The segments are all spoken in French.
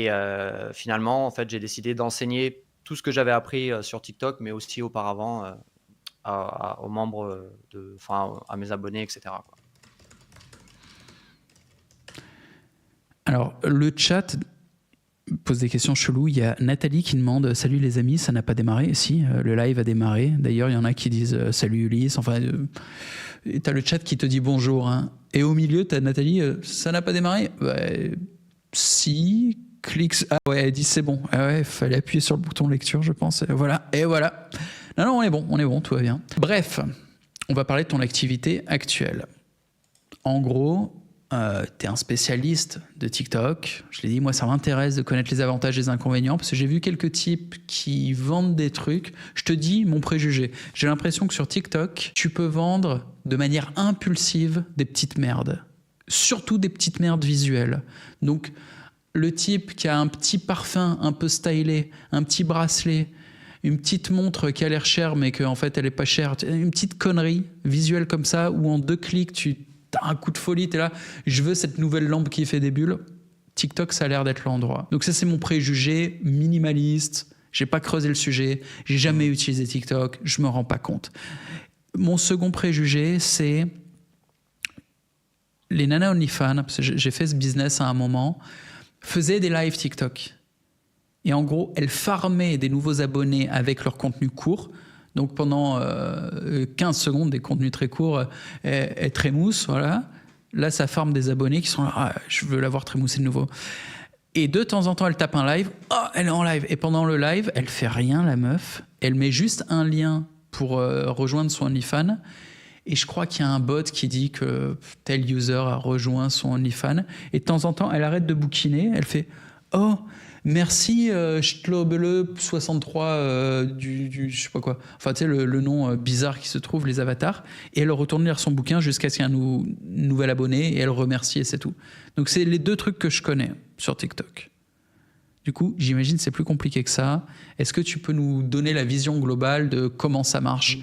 Et finalement, en fait, j'ai décidé d'enseigner tout ce que j'avais appris sur TikTok, mais aussi auparavant aux membres, enfin, à mes abonnés, etc., quoi. Alors, le chat pose des questions cheloues. Il y a Nathalie qui demande « Salut les amis, ça n'a pas démarré ?» Si, le live a démarré. D'ailleurs, il y en a qui disent « Salut Ulysse ». Enfin, t'as le chat qui te dit bonjour. Hein. Et au milieu, t'as Nathalie « Ça n'a pas démarré ?» Si, clique... Ah ouais, elle dit « C'est bon ». Ah ouais, il fallait appuyer sur le bouton lecture, je pense. Et voilà, et voilà. Non, non, on est bon, tout va bien. Bref, on va parler de ton activité actuelle. En gros... tu es un spécialiste de TikTok. Je l'ai dit, moi, ça m'intéresse de connaître les avantages et les inconvénients parce que j'ai vu quelques types qui vendent des trucs. Je te dis mon préjugé. J'ai l'impression que sur TikTok, tu peux vendre de manière impulsive des petites merdes. Surtout des petites merdes visuelles. Donc, le type qui a un petit parfum un peu stylé, un petit bracelet, une petite montre qui a l'air chère mais qu'en fait elle est pas chère, une petite connerie visuelle comme ça où en 2 clics tu as un coup de folie, tu es là, je veux cette nouvelle lampe qui fait des bulles. TikTok, ça a l'air d'être l'endroit. Donc ça, c'est mon préjugé minimaliste. J'ai pas creusé le sujet, j'ai jamais utilisé TikTok, je me rends pas compte. Mon second préjugé, c'est les nanas OnlyFans, parce que j'ai fait ce business à un moment, faisaient des lives TikTok. Et en gros, elles farmaient des nouveaux abonnés avec leur contenu court. Donc pendant 15 secondes, des contenus très courts, elles trémoussent, voilà. Là, ça farme des abonnés qui sont là, ah, je veux l'avoir trémoussé de nouveau. Et de temps en temps, elle tape un live, oh, elle est en live. Et pendant le live, elle fait rien, la meuf. Elle met juste un lien pour rejoindre son OnlyFans. Et je crois qu'il y a un bot qui dit que tel user a rejoint son OnlyFans. Et de temps en temps, elle arrête de bouquiner, elle fait « Oh, merci Schlobele63 du je sais pas quoi ». Enfin, tu sais, le nom bizarre qui se trouve, les avatars. Et elle retourne lire son bouquin jusqu'à ce qu'il y ait un nouvel abonné et elle remercie et c'est tout. Donc, c'est les 2 trucs que je connais sur TikTok. Du coup, j'imagine que c'est plus compliqué que ça. Est-ce que tu peux nous donner la vision globale de comment ça marche ?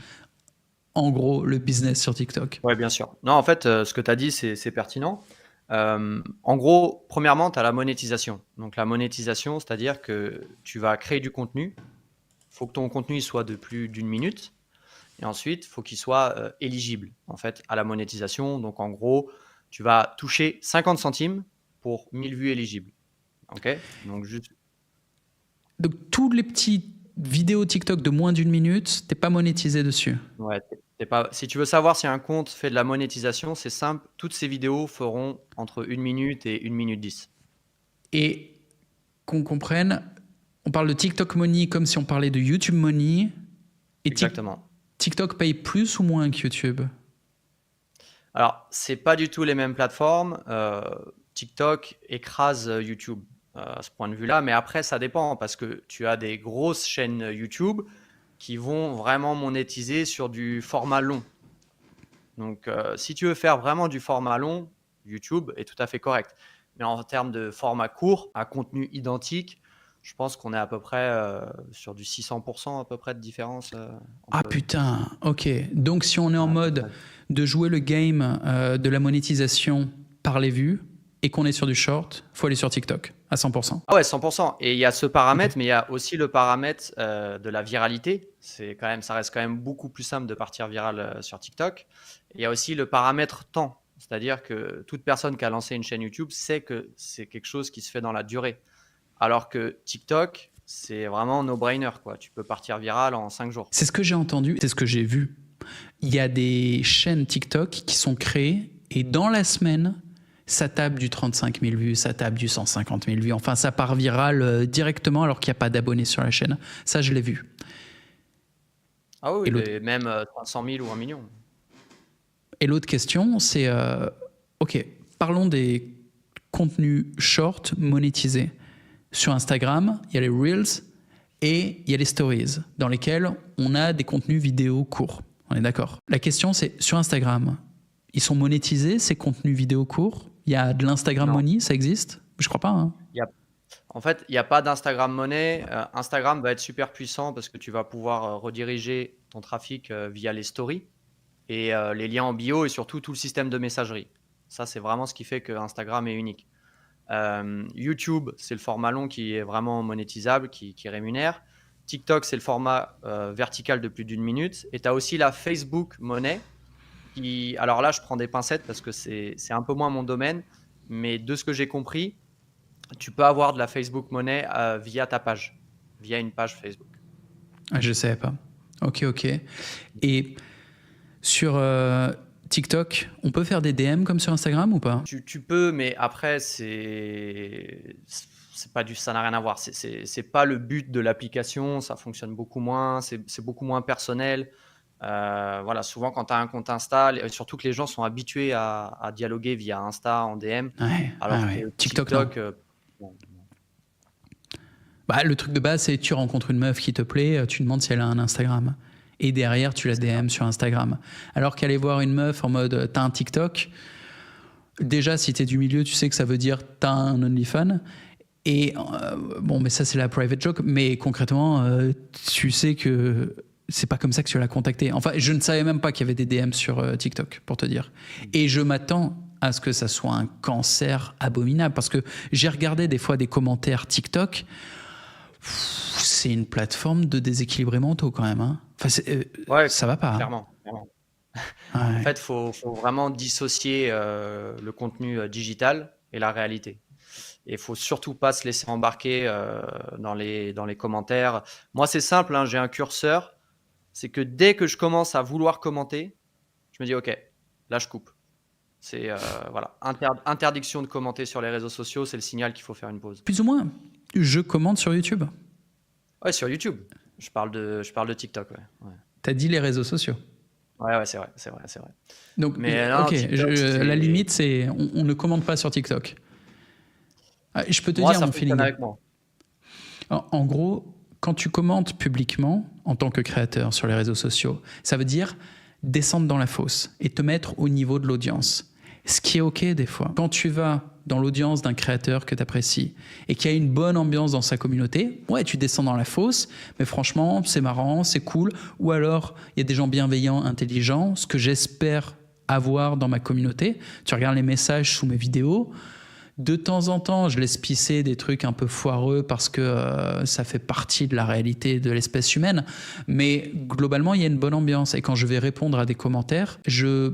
En gros, le business sur TikTok. Ouais, bien sûr. Non, en fait, ce que tu as dit, c'est pertinent. En gros, premièrement, tu as la monétisation. Donc, la monétisation, c'est-à-dire que tu vas créer du contenu. Il faut que ton contenu soit de plus d'1 minute. Et ensuite, il faut qu'il soit éligible, en fait, à la monétisation. Donc, en gros, tu vas toucher 50 centimes pour 1000 vues éligibles. OK ? Donc, juste... Donc, tous les petits vidéos TikTok de moins d'1 minute, t'es pas monétisé dessus. Ouais, pas... Si tu veux savoir si un compte fait de la monétisation, c'est simple. Toutes ces vidéos feront entre 1 minute et 1 minute 10. Et qu'on comprenne, on parle de TikTok Money comme si on parlait de YouTube Money. Et Exactement. TikTok paye plus ou moins que YouTube ? Alors, c'est pas du tout les mêmes plateformes. TikTok écrase YouTube à ce point de vue-là, mais après, ça dépend parce que tu as des grosses chaînes YouTube qui vont vraiment monétiser sur du format long. Donc, si tu veux faire vraiment du format long, YouTube est tout à fait correct. Mais en termes de format court, à contenu identique, je pense qu'on est à peu près sur du 600% à peu près de différence. Ah putain, ok. Donc si on est en mode de jouer le game de la monétisation par les vues et qu'on est sur du short, faut aller sur TikTok à 100%. Ah ouais, 100%. Et il y a ce paramètre, mais il y a aussi le paramètre de la viralité. Ça reste quand même beaucoup plus simple de partir viral sur TikTok. Et il y a aussi le paramètre temps. C'est-à-dire que toute personne qui a lancé une chaîne YouTube sait que c'est quelque chose qui se fait dans la durée. Alors que TikTok, c'est vraiment no-brainer, quoi. Tu peux partir viral en 5 jours. C'est ce que j'ai entendu, c'est ce que j'ai vu. Il y a des chaînes TikTok qui sont créées et dans la semaine, ça tape du 35 000 vues, ça tape du 150 000 vues. Enfin, ça part viral directement alors qu'il n'y a pas d'abonnés sur la chaîne. Ça, je l'ai vu. Ah oui, et même 500 000 ou 1 million. Et l'autre question, c'est, ok, parlons des contenus short monétisés. Sur Instagram, il y a les Reels et il y a les Stories, dans lesquels on a des contenus vidéo courts. On est d'accord. La question, c'est, sur Instagram, ils sont monétisés, ces contenus vidéo courts ? Il y a de l'Instagram Money, ça existe ? Je crois pas. Hein. En fait, il n'y a pas d'Instagram Money. Instagram va être super puissant parce que tu vas pouvoir rediriger ton trafic via les stories et les liens en bio et surtout tout le système de messagerie. Ça, c'est vraiment ce qui fait que Instagram est unique. YouTube, c'est le format long qui est vraiment monétisable, qui rémunère. TikTok, c'est le format vertical de plus d'1 minute. Et tu as aussi la Facebook Money. Alors là, je prends des pincettes parce que c'est un peu moins mon domaine. Mais de ce que j'ai compris, tu peux avoir de la Facebook Money via ta page, via une page Facebook. Ah, je ne savais pas. Ok. Et sur TikTok, on peut faire des DM comme sur Instagram ou pas? Tu peux, mais après, ça n'a rien à voir. C'est pas le but de l'application, ça fonctionne beaucoup moins, c'est beaucoup moins personnel. Voilà, souvent quand tu as un compte Insta, surtout que les gens sont habitués à dialoguer via Insta en DM, alors que TikTok, bon. Bah, le truc de base, c'est tu rencontres une meuf qui te plaît, tu demandes si elle a un Instagram. Et derrière, tu la DM sur Instagram. Alors qu'aller voir une meuf en mode t'as un TikTok, déjà, si t'es du milieu, tu sais que ça veut dire t'as un OnlyFans. Et bon, mais ça, c'est la private joke. Mais concrètement, tu sais que c'est pas comme ça que tu l'as contacté. Enfin, je ne savais même pas qu'il y avait des DM sur TikTok, pour te dire. Et je m'attends à ce que ça soit un cancer abominable. Parce que j'ai regardé des fois des commentaires TikTok. C'est une plateforme de déséquilibrés mentaux quand même. Hein. Enfin, ouais, ça va pas. Clairement. Ouais. En fait, il faut vraiment dissocier le contenu digital et la réalité. Et il ne faut surtout pas se laisser embarquer dans les commentaires. Moi, c'est simple, hein, j'ai un curseur. C'est que dès que je commence à vouloir commenter, je me dis OK, là je coupe. C'est voilà, interdiction de commenter sur les réseaux sociaux, c'est le signal qu'il faut faire une pause. Plus ou moins. Je commente sur YouTube. Ouais, sur YouTube. Je parle de TikTok. Ouais. T'as dit les réseaux sociaux. Ouais, c'est vrai. Donc, mais non, ok, TikTok, la limite, c'est on ne commente pas sur TikTok. Je peux te moi, dire ça mon feeling. avec moi. En gros, quand tu commentes publiquement en tant que créateur sur les réseaux sociaux, ça veut dire descendre dans la fosse et te mettre au niveau de l'audience. Ce qui est ok des fois. Quand tu vas dans l'audience d'un créateur que tu apprécies et qui a une bonne ambiance dans sa communauté, ouais, tu descends dans la fosse, mais franchement, c'est marrant, c'est cool. Ou alors, il y a des gens bienveillants, intelligents, ce que j'espère avoir dans ma communauté. Tu regardes les messages sous mes vidéos. De temps en temps, je laisse pisser des trucs un peu foireux parce que ça fait partie de la réalité de l'espèce humaine. Mais globalement, il y a une bonne ambiance. Et quand je vais répondre à des commentaires, je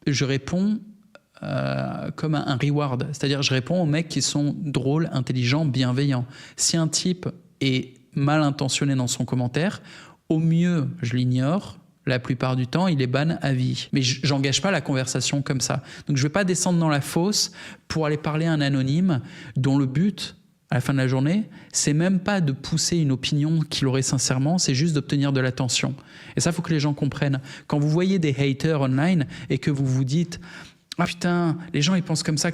réponds comme un reward. C'est-à-dire, je réponds aux mecs qui sont drôles, intelligents, bienveillants. Si un type est mal intentionné dans son commentaire, au mieux, je l'ignore. La plupart du temps, il est ban à vie. Mais j'engage pas la conversation comme ça. Donc, je vais pas descendre dans la fosse pour aller parler à un anonyme dont le but, à la fin de la journée, c'est même pas de pousser une opinion qu'il aurait sincèrement, c'est juste d'obtenir de l'attention. Et ça, il faut que les gens comprennent. Quand vous voyez des haters online et que vous vous dites « Ah putain, les gens, ils pensent comme ça »,